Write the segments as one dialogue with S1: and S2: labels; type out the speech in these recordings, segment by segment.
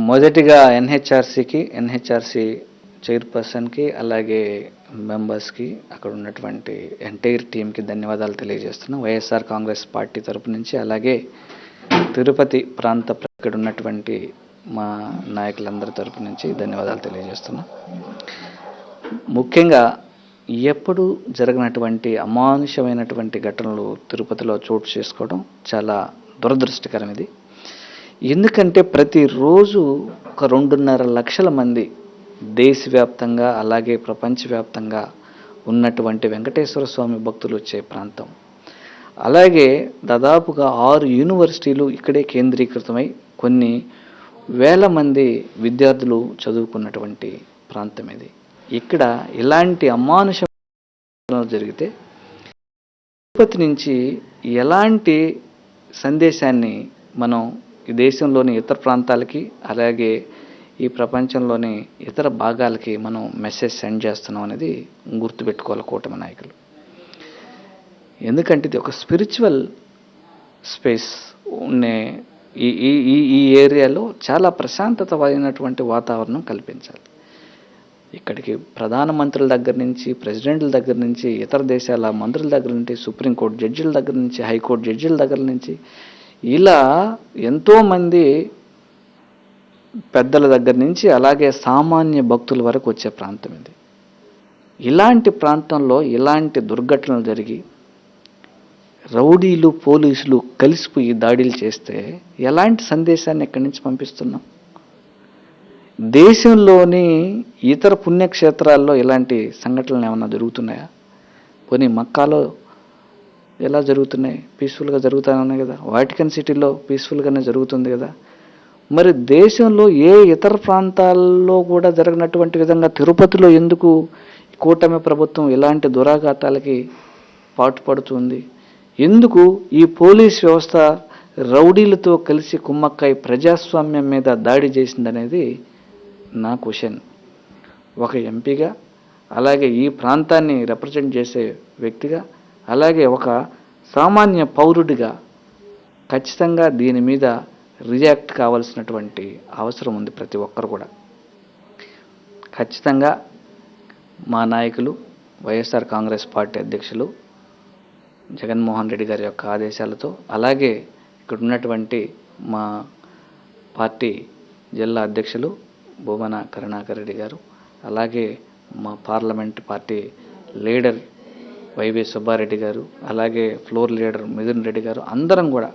S1: మొదటిగా ఎన్హెచ్ఆర్సి చైర్పర్సన్కి అలాగే మెంబర్స్కి అక్కడ ఉన్నటువంటి ఎంటైర్ టీంకి ధన్యవాదాలు తెలియజేస్తున్నాం. వైఎస్ఆర్ కాంగ్రెస్ పార్టీ తరపు నుంచి అలాగే తిరుపతి ప్రాంత ఇక్కడ ఉన్నటువంటి మా నాయకులందరి తరపు నుంచి ధన్యవాదాలు తెలియజేస్తున్నాం. ముఖ్యంగా ఎప్పుడు జరగనటువంటి అమానుషమైనటువంటి ఘటనలు తిరుపతిలో చోటు చేసుకోవడం చాలా దురదృష్టకరం. ఇది ఎందుకంటే ప్రతిరోజు ఒక 2.5 లక్షల మంది దేశవ్యాప్తంగా అలాగే ప్రపంచవ్యాప్తంగా ఉన్నటువంటి వెంకటేశ్వర స్వామి భక్తులు వచ్చే ప్రాంతం. అలాగే దాదాపుగా 6 యూనివర్సిటీలు ఇక్కడే కేంద్రీకృతమై కొన్ని వేల మంది విద్యార్థులు చదువుకున్నటువంటి ప్రాంతం ఇది. ఇక్కడ ఇలాంటి అమానుషం జరిగితే తిరుపతి నుంచి ఎలాంటి సందేశాన్ని మనం ఈ దేశంలోని ఇతర ప్రాంతాలకి అలాగే ఈ ప్రపంచంలోని ఇతర భాగాలకి మనం మెసేజ్ సెండ్ చేస్తున్నాం అనేది గుర్తుపెట్టుకోవాలి కూటమి నాయకులు. ఎందుకంటే ఇది ఒక స్పిరిచువల్ స్పేస్ ఉండే ఈ ఏరియాలో చాలా ప్రశాంతతమైనటువంటి వాతావరణం కల్పించాలి. ఇక్కడికి ప్రధానమంత్రుల దగ్గర నుంచి ప్రెసిడెంట్ల దగ్గర నుంచి ఇతర దేశాల మంత్రుల దగ్గర నుంచి సుప్రీంకోర్టు జడ్జిల దగ్గర నుంచి హైకోర్టు జడ్జిల దగ్గర నుంచి ఇలా ఎంతోమంది పెద్దల దగ్గర నుంచి అలాగే సామాన్య భక్తుల వరకు వచ్చే ప్రాంతం ఇది. ఇలాంటి ప్రాంతంలో ఇలాంటి దుర్ఘటనలు జరిగి రౌడీలు పోలీసులు కలిసిపోయి దాడులు చేస్తే ఎలాంటి సందేశాన్ని ఎక్కడి నుంచి పంపిస్తున్నాం? దేశంలోని ఇతర పుణ్యక్షేత్రాల్లో ఇలాంటి సంఘటనలు ఏమన్నా జరుగుతున్నాయా? పోనీ మక్కాలో ఎలా జరుగుతున్నాయి? పీస్ఫుల్గా జరుగుతూనే ఉన్నాయి కదా. వాటికన్ సిటీలో పీస్ఫుల్గానే జరుగుతుంది కదా. మరి దేశంలో ఏ ఇతర ప్రాంతాల్లో కూడా జరగనటువంటి విధంగా తిరుపతిలో ఎందుకు కూటమి ప్రభుత్వం ఇలాంటి దురాఘాతాలకి పాటుపడుతుంది? ఎందుకు ఈ పోలీస్ వ్యవస్థ రౌడీలతో కలిసి కుమ్మక్కై ప్రజాస్వామ్యం మీద దాడి చేసిందనేది నా క్వశ్చన్. ఒక ఎంపీగా అలాగే ఈ ప్రాంతాన్ని రిప్రజెంట్ చేసే వ్యక్తిగా అలాగే ఒక సామాన్య పౌరుడిగా ఖచ్చితంగా దీని మీద రియాక్ట్ కావాల్సినటువంటి అవసరం ఉంది ప్రతి ఒక్కరు కూడా. ఖచ్చితంగా మా నాయకులు వైఎస్ఆర్ కాంగ్రెస్ పార్టీ అధ్యక్షులు జగన్మోహన్ రెడ్డి గారి యొక్క ఆదేశాలతో అలాగే ఇక్కడ ఉన్నటువంటి మా పార్టీ జిల్లా అధ్యక్షులు భూమన కరుణాకర్ రెడ్డి గారు అలాగే మా parliament party leader Y V Subbareddy గారు అలాగే ఫ్లోర్ లీడర్ మిథున్ రెడ్డి గారు అందరం కూడా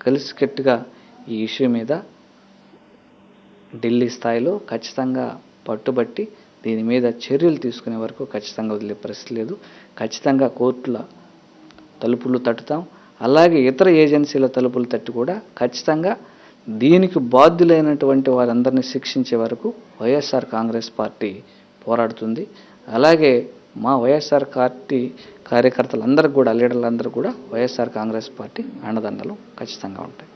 S1: కలిసికట్టుగా ఈ ఇష్యూ మీద ఢిల్లీ స్థాయిలో ఖచ్చితంగా పట్టుబట్టి దీని మీద చర్యలు తీసుకునే వరకు ఖచ్చితంగా వదిలే పరిస్థితి లేదు. ఖచ్చితంగా కోర్టుల తలుపులు తట్టుతాం. అలాగే ఇతర ఏజెన్సీల తలుపులు తట్టి కూడా ఖచ్చితంగా దీనికి బాధ్యులైనటువంటి వారందరినీ శిక్షించే వరకు వైఎస్ఆర్ కాంగ్రెస్ పార్టీ పోరాడుతుంది. అలాగే మా వైఎస్ఆర్ పార్టీ కార్యకర్తలందరూ కూడా లీడర్లందరూ కూడా వైఎస్ఆర్ కాంగ్రెస్ పార్టీ అండదండలు ఖచ్చితంగా ఉంటాయి.